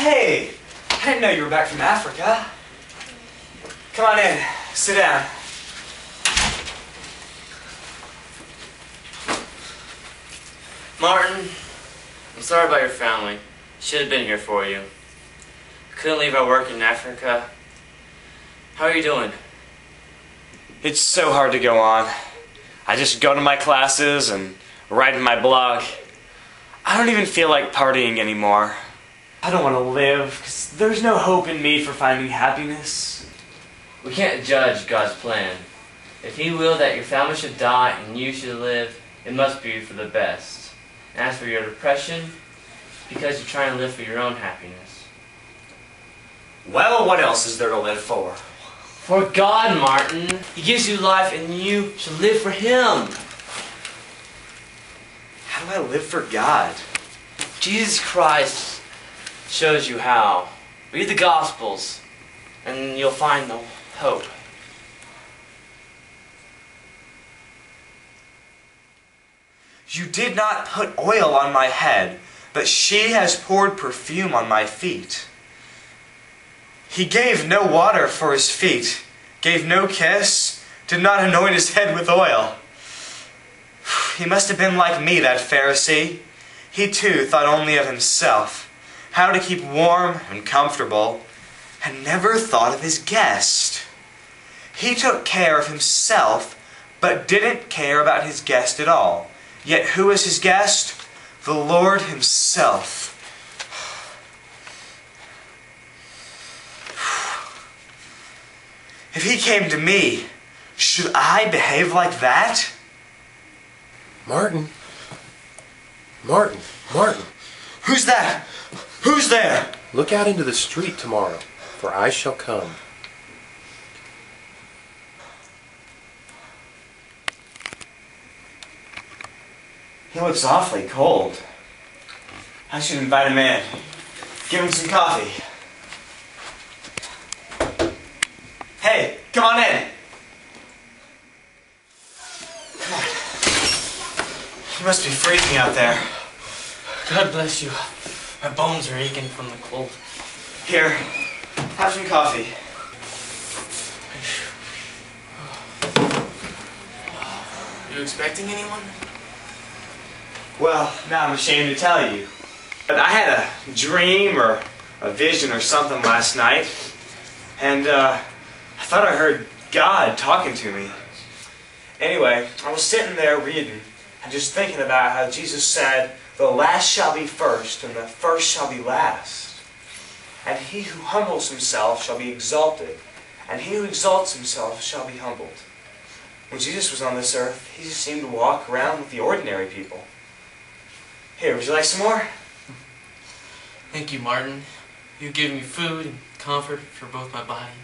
Hey, I didn't know you were back from Africa. Come on in, sit down. Martin, I'm sorry about your family. Should have been here for you. Couldn't leave our work in Africa. How are you doing? It's so hard to go on. I just go to my classes and write in my blog. I don't even feel like partying anymore. I don't want to live, because there's no hope in me for finding happiness. We can't judge God's plan. If He willed that your family should die and you should live, it must be for the best. And as for your depression, because you're trying to live for your own happiness. Well, what else is there to live for? For God, Martin. He gives you life and you should live for Him. How do I live for God? Jesus Christ shows you how. Read the Gospels and you'll find the hope. You did not put oil on my head, but she has poured perfume on my feet. He gave no water for his feet, gave no kiss, did not anoint his head with oil. He must have been like me, that Pharisee. He too thought only of himself, how to keep warm and comfortable, and never thought of his guest. He took care of himself, but didn't care about his guest at all. Yet who is his guest? The Lord Himself. If He came to me, should I behave like that? Martin. Martin. Martin. Who's that? Who's there? Look out into the street tomorrow, for I shall come. He looks awfully cold. I should invite him in. Give him some coffee. Hey, come on in. Come on. You must be freezing out there. God bless you. My bones are aching from the cold. Here, have some coffee. You expecting anyone? Well, now I'm ashamed to tell you. But I had a dream or a vision or something last night. And I thought I heard God talking to me. Anyway, I was sitting there reading and just thinking about how Jesus said, "The last shall be first, and the first shall be last. And he who humbles himself shall be exalted, and he who exalts himself shall be humbled." When Jesus was on this earth, he just seemed to walk around with the ordinary people. Here, would you like some more? Thank you, Martin. You give me food and comfort for both my body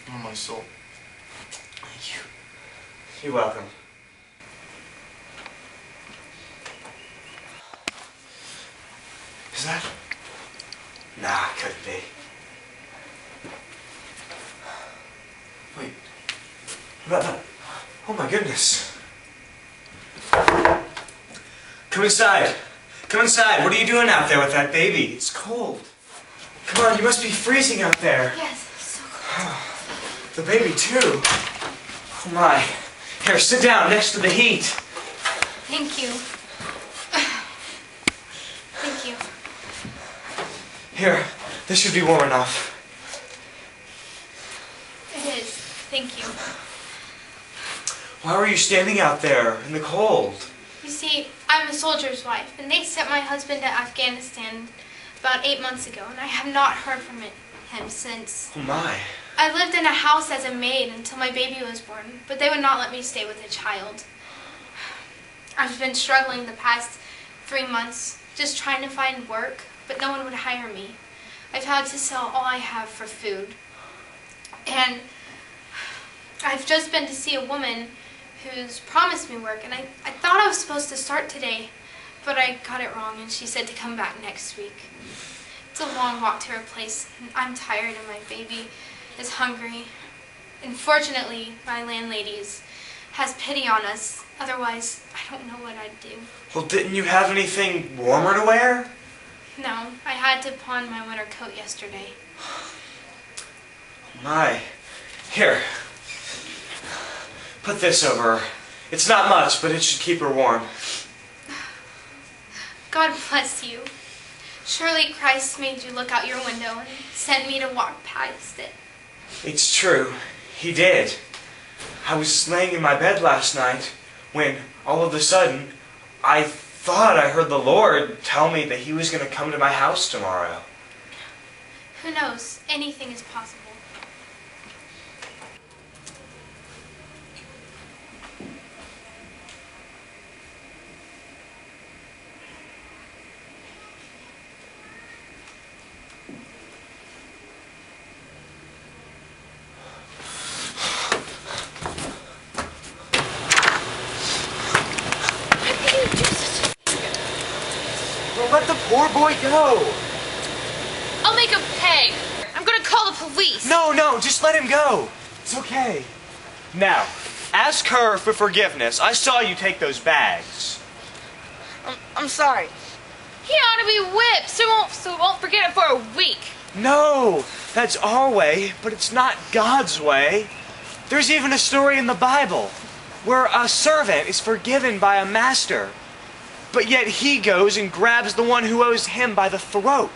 and my soul. Thank you. You're welcome. Is that? Nah, couldn't be. Wait. Oh my goodness. Come inside. Come inside. What are you doing out there with that baby? It's cold. Come on, you must be freezing out there. Yes, it's so cold. The baby too. Oh my. Here, sit down next to the heat. Thank you. Thank you. Here, this should be warm enough. It is. Thank you. Why were you standing out there in the cold? You see, I'm a soldier's wife, and they sent my husband to Afghanistan about 8 months ago, and I have not heard from him since. Oh my. I lived in a house as a maid until my baby was born, but they would not let me stay with a child. I've been struggling the past 3 months, just trying to find work, but no one would hire me. I've had to sell all I have for food. And I've just been to see a woman who's promised me work, and I thought I was supposed to start today, but I got it wrong, and she said to come back next week. It's a long walk to her place, and I'm tired, and my baby is hungry. Unfortunately, my landlady has pity on us. Otherwise, I don't know what I'd do. Well, didn't you have anything warmer to wear? No, I had to pawn my winter coat yesterday. My. Here. Put this over her. It's not much, but it should keep her warm. God bless you. Surely Christ made you look out your window and sent me to walk past it. It's true. He did. I was laying in my bed last night when, all of a sudden, I thought I heard the Lord tell me that He was going to come to my house tomorrow. Who knows? Anything is possible. Well, let the poor boy go. I'll make him pay. I'm gonna call the police. No, just let him go. It's okay. Now, ask her for forgiveness. I saw you take those bags. I'm sorry. He ought to be whipped so he won't forget it for a week. No, that's our way, but it's not God's way. There's even a story in the Bible where a servant is forgiven by a master, but yet he goes and grabs the one who owes him by the throat.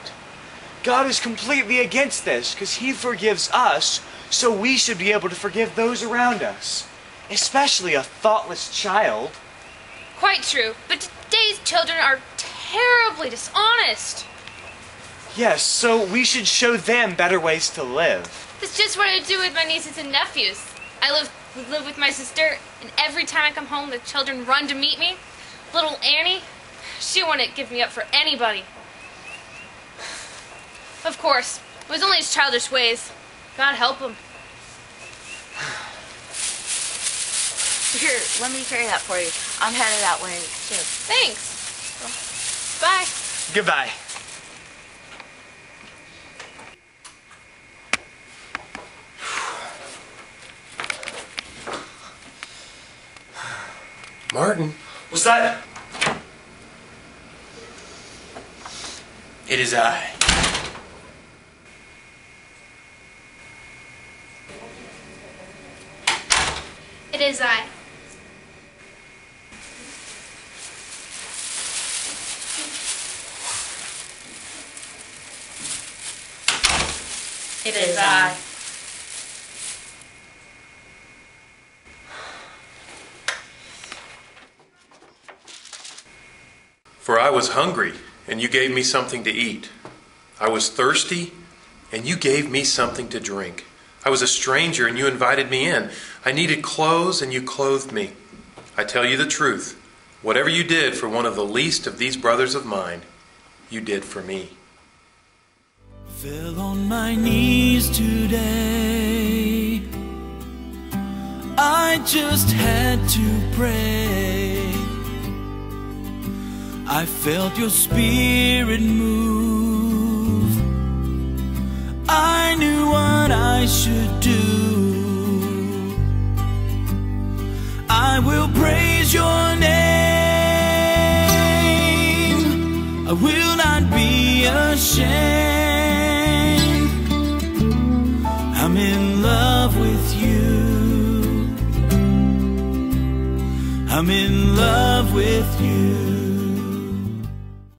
God is completely against this because He forgives us, so we should be able to forgive those around us, especially a thoughtless child. Quite true, but today's children are terribly dishonest. Yes, so we should show them better ways to live. That's just what I do with my nieces and nephews. I live with my sister, and every time I come home, the children run to meet me. Little Annie, she wouldn't give me up for anybody. Of course, it was only his childish ways. God help him. Here, let me carry that for you. I'm headed that way, too. Thanks. Bye. Goodbye. Martin, What's that? it is I. It is I. It is I. For I was hungry, and you gave me something to eat. I was thirsty, and you gave me something to drink. I was a stranger, and you invited me in. I needed clothes, and you clothed me. I tell you the truth. Whatever you did for one of the least of these brothers of mine, you did for me. Fell on my knees today. I just had to pray. I felt your spirit move. I knew what I should do. I will praise your name. I will not be ashamed. I'm in love with you. I'm in love with you.